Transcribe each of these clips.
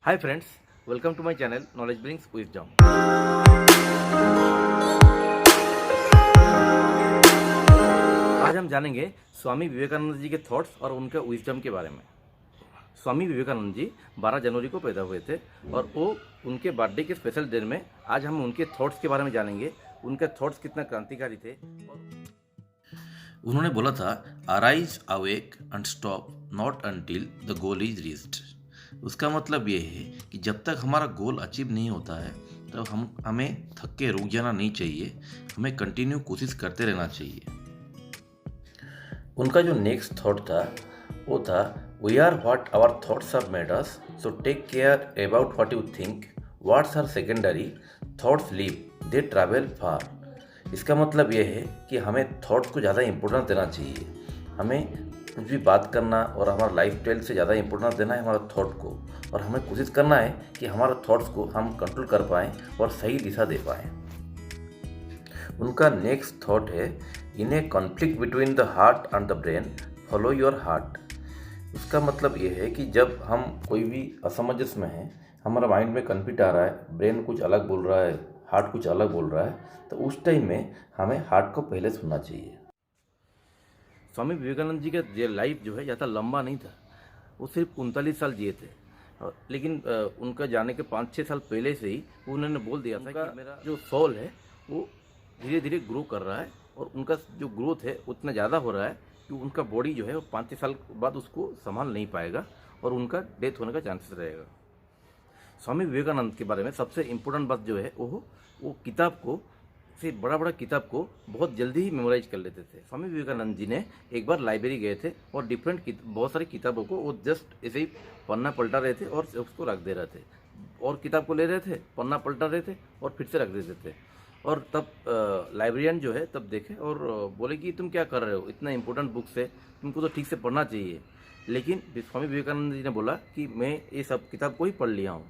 Hi friends, welcome to my channel knowledge brings wisdom. आज हम जानेंगे स्वामी विवेकानंद जी के थॉट्स और उनके विजडम के बारे में। स्वामी विवेकानंद जी 12 जनवरी को पैदा हुए थे और वो उनके बर्थडे के स्पेशल दिन में आज हम उनके थॉट्स के बारे में जानेंगे। उनके थॉट्स कितना क्रांतिकारी थे। उन्होंने बोला था, arise awake and stop not until the goal is reached. उसका मतलब ये है कि जब तक हमारा गोल अचीव नहीं होता है तब हमें थक के रुक जाना नहीं चाहिए, हमें कंटिन्यू कोशिश करते रहना चाहिए। उनका जो नेक्स्ट थॉट था वो था, we are what our thoughts are made us, so take care about what you think, what's are secondary, thoughts live they travel far. इसका मतलब ये है कि हमें थॉट्स को ज़्यादा इम्पोर्टेंस देना चाहिए। हमें कुछ भी बात करना और हमारा लाइफ स्टाइल से ज़्यादा इम्पोर्टेंस देना है हमारा थॉट को, और हमें कोशिश करना है कि हमारे थॉट्स को हम कंट्रोल कर पाएँ और सही दिशा दे पाएँ। उनका नेक्स्ट थॉट है, in a conflict between the heart and the brain follow your heart. उसका मतलब ये है कि जब हम कोई भी असमंजस में हैं, हमारा माइंड में कन्फ्लिक्ट आ रहा है, ब्रेन कुछ अलग बोल रहा है, हार्ट कुछ अलग बोल रहा है, तो उस टाइम में हमें हार्ट को पहले सुनना चाहिए। स्वामी विवेकानंद जी का लाइफ जो है ज़्यादा लंबा नहीं था। वो सिर्फ 39 साल जिए थे, लेकिन उनका जाने के 5-6 साल पहले से ही उन्होंने बोल दिया था कि मेरा जो सोल है वो धीरे धीरे ग्रो कर रहा है, और उनका जो ग्रोथ है उतना ज़्यादा हो रहा है कि उनका बॉडी जो है वो 5-6 साल बाद उसको संभाल नहीं पाएगा और उनका डेथ होने का चांसेस रहेगा। स्वामी विवेकानंद के बारे में सबसे इम्पोर्टेंट बात जो है वो किताब को से बड़ा किताब को बहुत जल्दी ही मेमोराइज कर लेते थे। स्वामी विवेकानंद जी ने एक बार लाइब्रेरी गए थे और बहुत सारी किताबों को वो जस्ट ऐसे ही पन्ना पलटा रहे थे और उसको रख दे रहे थे, और किताब को ले रहे थे, पन्ना पलटा रहे थे और फिर से रख देते थे। और तब लाइब्रेरियन जो है तब देखे और बोले कि तुम क्या कर रहे हो, इतना इंपॉर्टेंट बुक्स है, तुमको तो ठीक से पढ़ना चाहिए। लेकिन स्वामी विवेकानंद जी ने बोला कि मैं ये सब किताब को ही पढ़ लिया हूँ।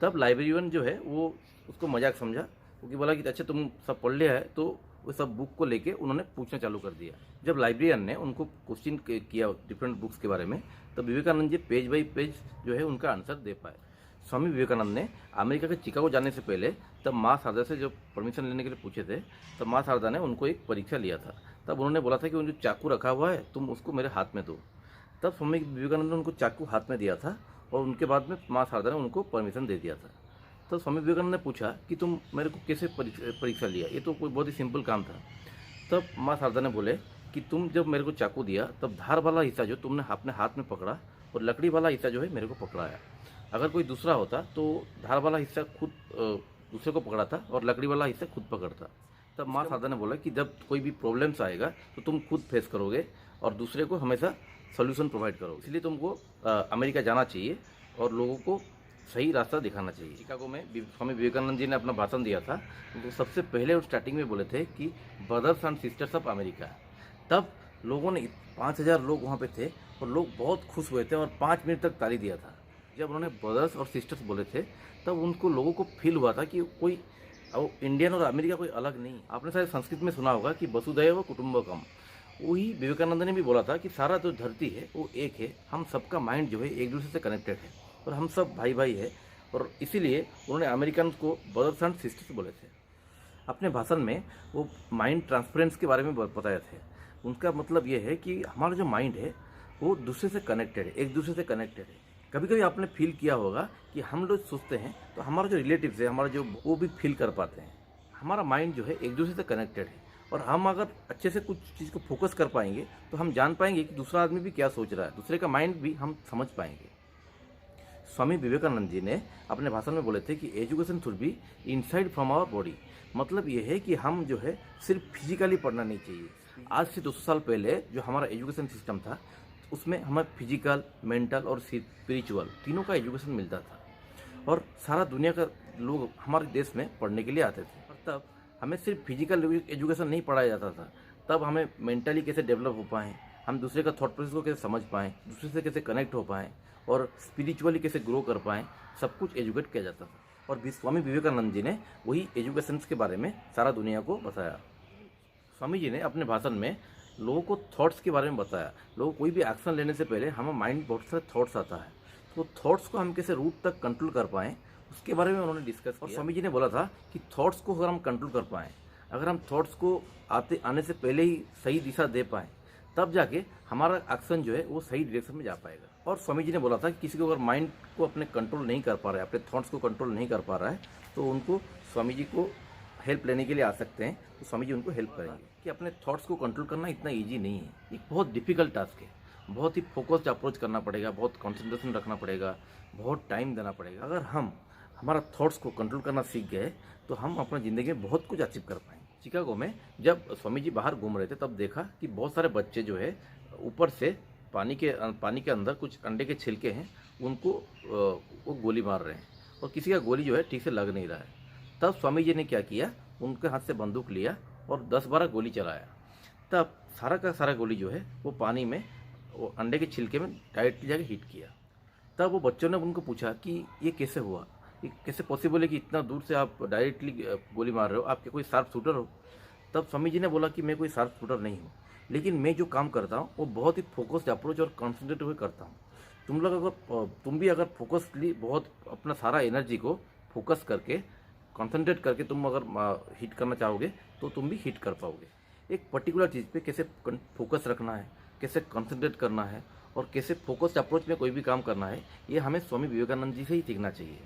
तब लाइब्रेरियन जो है वो उसको मजाक समझा, क्योंकि बोला कि अच्छा तुम सब पढ़ लिया है, तो वो सब बुक को लेके उन्होंने पूछना चालू कर दिया। जब लाइब्रेरियन ने उनको क्वेश्चन किया डिफरेंट बुक्स के बारे में, तब Vivekananda ji page by page जो है उनका आंसर दे पाए। स्वामी विवेकानंद ने अमेरिका के चिकागो जाने से पहले तब माँ शारदा से जब परमिशन लेने के लिए पूछे थे, तब माँ शारदा ने उनको एक परीक्षा लिया था। तब उन्होंने बोला था कि जो चाकू रखा हुआ है तुम उसको मेरे हाथ में दो। तब स्वामी विवेकानंद ने उनको चाकू हाथ में दिया था, और उनके बाद में माँ शारदा ने उनको परमिशन दे दिया था। तो स्वामी विवेकानंद ने पूछा कि तुम मेरे को कैसे परीक्षा लिया, ये तो कोई बहुत ही सिंपल काम था। तब माँ शारदा ने बोले कि तुम जब मेरे को चाकू दिया तब धार वाला हिस्सा जो तुमने अपने हाथ में पकड़ा, और लकड़ी वाला हिस्सा जो है मेरे को पकड़ाया। अगर कोई दूसरा होता तो धार वाला हिस्सा खुद दूसरे को पकड़ा था और लकड़ी वाला हिस्सा खुद पकड़ता। तब माँ शारदा ने बोला कि जब कोई भी प्रॉब्लम्स आएगा तो तुम खुद फेस करोगे और दूसरे को हमेशा सोल्यूशन प्रोवाइड करोगे। इसलिए तुमको अमेरिका जाना चाहिए और लोगों को सही रास्ता दिखाना चाहिए। शिकागो में स्वामी विवेकानंद जी ने अपना भाषण दिया था, तो सबसे पहले वो स्टार्टिंग में बोले थे कि brothers and sisters of America. तब लोगों ने 5000 लोग वहाँ पे थे और लोग बहुत खुश हुए थे और 5 मिनट तक ताली दिया था। जब उन्होंने ब्रदर्स और सिस्टर्स बोले थे तब उनको लोगों को फील हुआ था कि कोई इंडियन और अमेरिका कोई अलग नहीं। आपने शायद संस्कृत में सुना होगा कि वसुधैव कुटुंबकम। वही विवेकानंद ने भी बोला था कि सारा जो धरती है वो एक है, हम सबका माइंड जो है एक दूसरे से कनेक्टेड है और हम सब भाई भाई है, और इसीलिए उन्होंने अमेरिकन को ब्रदर्स एंड सिस्टर्स बोले थे। अपने भाषण में वो माइंड ट्रांसपेरेंस के बारे में बताए थे। उनका मतलब ये है कि हमारा जो माइंड है वो दूसरे से कनेक्टेड है, एक दूसरे से कनेक्टेड है। कभी कभी आपने फील किया होगा कि हम लोग सोचते हैं तो हमारा जो रिलेटिव्स है, हमारा जो वो भी फील कर पाते हैं। हमारा माइंड जो है एक दूसरे से कनेक्टेड है, और हम अगर अच्छे से कुछ चीज़ को फोकस कर पाएंगे तो हम जान पाएंगे कि दूसरा आदमी भी क्या सोच रहा है, दूसरे का माइंड भी हम समझ पाएंगे। स्वामी विवेकानंद जी ने अपने भाषण में बोले थे कि education should be inside from our body. मतलब ये है कि हम जो है सिर्फ फिजिकली पढ़ना नहीं चाहिए। आज से 200 साल पहले जो हमारा एजुकेशन सिस्टम था उसमें हमें फिजिकल, मेंटल और स्पिरिचुअल तीनों का एजुकेशन मिलता था, और सारा दुनिया का लोग हमारे देश में पढ़ने के लिए आते थे। और तब हमें सिर्फ फिजिकल एजुकेशन नहीं पढ़ाया जाता था, तब हमें मेंटली कैसे डेवलप हो पाएँ, हम दूसरे का थॉट प्रोसेस को कैसे समझ पाएँ, दूसरे से कैसे कनेक्ट हो पाएँ और स्पिरिचुअली कैसे ग्रो कर पाएँ, सब कुछ एजुकेट किया जाता था। और स्वामी विवेकानंद जी ने वही एजुकेशन के बारे में सारा दुनिया को बताया। स्वामी जी ने अपने भाषण में लोगों को थॉट्स के बारे में बताया। लोग कोई भी एक्शन लेने से पहले हमें माइंड बहुत सारे थॉट्स आता है, तो थॉट्स को हम कैसे रूट तक कंट्रोल कर पाएँ उसके बारे में उन्होंने डिस्कस किया। और स्वामी जी ने बोला था कि थॉट्स को अगर हम कंट्रोल कर पाएँ, अगर हम थॉट्स को आने से पहले ही सही दिशा दे पाएँ, तब जाके हमारा एक्शन जो है वो सही डायरेक्शन में जा पाएगा। और स्वामी जी ने बोला था कि किसी को अगर माइंड को अपने कंट्रोल नहीं कर पा रहा है, अपने थॉट्स को कंट्रोल नहीं कर पा रहा है, तो उनको स्वामी जी को हेल्प लेने के लिए आ सकते हैं, तो स्वामी जी उनको हेल्प करेंगे। कि अपने थॉट्स को कंट्रोल करना इतना ईजी नहीं है, एक बहुत डिफिकल्ट टास्क है, बहुत ही फोकस्ड अप्रोच करना पड़ेगा, बहुत कंसंट्रेशन रखना पड़ेगा, बहुत टाइम देना पड़ेगा। अगर हम हमारा थॉट्स को कंट्रोल करना सीख गए तो हम अपनी ज़िंदगी में बहुत कुछ अचीव कर पाएंगे। शिकागो में जब स्वामी जी बाहर घूम रहे थे तब देखा कि बहुत सारे बच्चे जो है ऊपर से पानी के अंदर कुछ अंडे के छिलके हैं, उनको वो गोली मार रहे हैं और किसी का गोली जो है ठीक से लग नहीं रहा है। तब स्वामी जी ने क्या किया, उनके हाथ से बंदूक लिया और 10-12 गोली चलाया। तब सारा का सारा गोली जो है वो पानी में, वो अंडे के छिलके में डायरेक्टली जाके हिट किया। तब वो बच्चों ने उनको पूछा कि ये कैसे हुआ, ये कैसे पॉसिबल है कि इतना दूर से आप डायरेक्टली गोली मार रहे हो, आप क्या कोई शार्प शूटर हो? तब स्वामी जी ने बोला कि मैं कोई शार्प शूटर नहीं हूँ, लेकिन मैं जो काम करता हूँ वो बहुत ही फोकस्ड अप्रोच और कॉन्सेंट्रेट हुए करता हूँ। तुम भी अगर फोकसली बहुत अपना सारा एनर्जी को फोकस करके कंसंट्रेट करके तुम अगर हिट करना चाहोगे तो तुम भी हिट कर पाओगे। एक पर्टिकुलर चीज़ पे कैसे फोकस रखना है, कैसे कंसंट्रेट करना है और कैसे फोकस्ड अप्रोच में कोई भी काम करना है, ये हमें स्वामी विवेकानंद जी से ही सीखना चाहिए।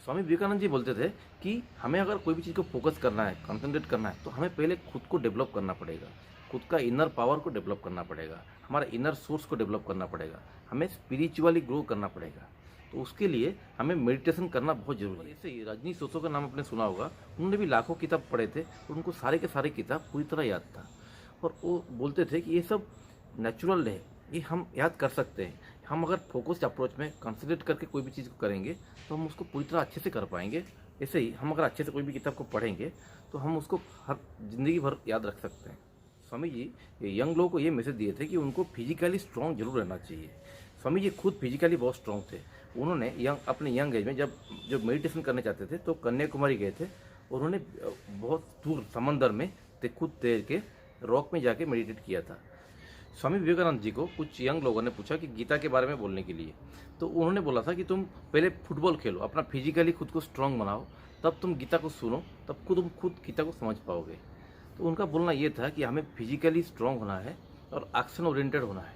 स्वामी विवेकानंद जी बोलते थे कि हमें अगर कोई भी चीज़ को फोकस करना है, कंसंट्रेट करना है, तो हमें पहले खुद को डेवलप करना पड़ेगा, खुद का इनर पावर को डेवलप करना पड़ेगा, हमारा इनर सोर्स को डेवलप करना पड़ेगा, हमें स्पिरिचुअली ग्रो करना पड़ेगा। तो उसके लिए हमें मेडिटेशन करना बहुत जरूरी है। ऐसे ही रजनी सोसो का नाम आपने सुना होगा, उन्होंने भी लाखों किताब पढ़े थे और उनको सारे के सारे किताब पूरी तरह याद था। और वो बोलते थे कि ये सब नेचुरल है, ये हम याद कर सकते हैं। हम अगर फोकस्ड अप्रोच में कंसंट्रेट करके कोई भी चीज़ को करेंगे तो हम उसको पूरी तरह अच्छे से कर पाएंगे। ऐसे ही हम अगर अच्छे से कोई भी किताब को पढ़ेंगे तो हम उसको हर जिंदगी भर याद रख सकते हैं। स्वामी जी यंग लोगों को ये मैसेज दिए थे कि उनको फिजिकली स्ट्रॉन्ग जरूर रहना चाहिए। स्वामी जी खुद फिजिकली बहुत स्ट्रॉन्ग थे। उन्होंने अपने यंग एज में जब मेडिटेशन करने चाहते थे तो कन्याकुमारी गए थे। उन्होंने बहुत दूर समंदर में खुद तैर के रॉक में जाके मेडिटेट किया था। स्वामी विवेकानंद जी को कुछ यंग लोगों ने पूछा कि गीता के बारे में बोलने के लिए, तो उन्होंने बोला था कि तुम पहले फुटबॉल खेलो, अपना फिजिकली खुद को स्ट्रांग बनाओ, तब तुम गीता को सुनो, तब तुम खुद गीता को समझ पाओगे। तो उनका बोलना ये था कि हमें फिजिकली स्ट्रांग होना है और एक्शन ओरिएंटेड होना है।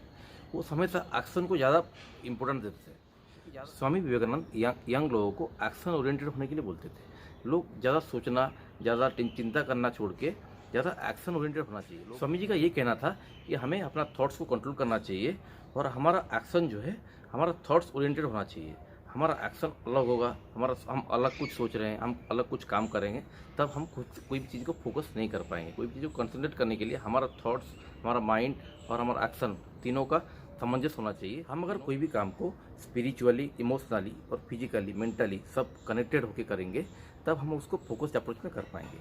वो हमेशा एक्शन को ज़्यादा इंपॉर्टेंस देते थे। स्वामी विवेकानंद यंग लोगों को एक्शन ओरिएंटेड होने के लिए बोलते थे। लोग ज़्यादा सोचना, ज़्यादा चिंता करना छोड़ के ज़्यादा एक्शन ओरिएंटेड होना चाहिए। स्वामी जी का ये कहना था कि हमें अपना थॉट्स को कंट्रोल करना चाहिए और हमारा एक्शन जो है हमारा थॉट्स ओरिएंटेड होना चाहिए। हमारा एक्शन अलग होगा, हम अलग कुछ सोच रहे हैं, हम अलग कुछ काम करेंगे, तब हम कोई भी चीज़ को फोकस नहीं कर पाएंगे। कोई भी चीज़ को कंसंट्रेट करने के लिए हमारा थॉट्स, हमारा माइंड और हमारा एक्शन तीनों का सामंजस्य होना चाहिए। हम अगर कोई भी काम को स्पिरिचुअली, इमोशनली और फिजिकली, मेंटली सब कनेक्टेड होकर करेंगे, तब हम उसको फोकस्ड अप्रोच में कर पाएंगे।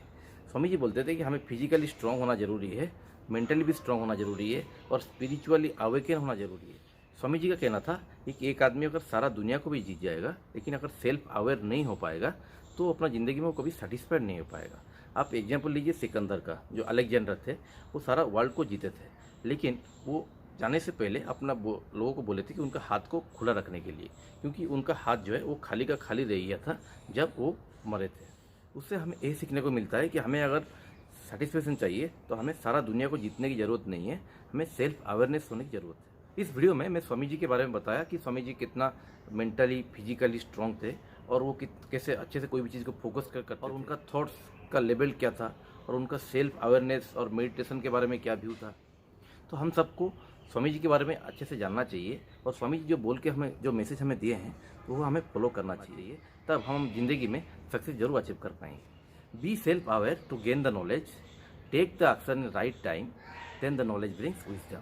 स्वामी जी बोलते थे कि हमें फिजिकली स्ट्रांग होना जरूरी है, मेंटली भी स्ट्रांग होना जरूरी है और स्पिरिचुअली अवेकन होना जरूरी है। स्वामी जी का कहना था कि एक आदमी अगर सारा दुनिया को भी जीत जाएगा, लेकिन अगर सेल्फ अवेयर नहीं हो पाएगा तो अपना ज़िंदगी में वो कभी सेटिस्फाइड नहीं हो पाएगा। आप एग्जाम्पल लीजिए सिकंदर का, जो अलेक्जेंडर थे, वो सारा वर्ल्ड को जीते थे, लेकिन वो जाने से पहले अपना लोगों को बोले थे कि उनका हाथ को खुला रखने के लिए, क्योंकि उनका हाथ जो है वो खाली का खाली रह गया था जब वो मरे थे। उससे हमें यही सीखने को मिलता है कि हमें अगर सेटिस्फेक्शन चाहिए तो हमें सारा दुनिया को जीतने की ज़रूरत नहीं है, हमें सेल्फ अवेयरनेस होने की ज़रूरत है। इस वीडियो में मैं स्वामी जी के बारे में बताया कि स्वामी जी कितना मेंटली, फिजिकली स्ट्रांग थे और वो कैसे अच्छे से कोई भी चीज़ को फोकस करते और उनका थॉट्स का लेवल क्या था और उनका सेल्फ अवेयरनेस और मेडिटेशन के बारे में क्या व्यू था। तो हम सबको स्वामी जी के बारे में अच्छे से जानना चाहिए और स्वामी जी जो बोल के हमें जो मैसेज हमें दिए हैं तो वो हमें फॉलो करना चाहिए, तब हम जिंदगी में सक्सेस जरूर अचीव कर पाएंगे। Be self aware to gain the knowledge, take the action in right time, then the knowledge brings wisdom.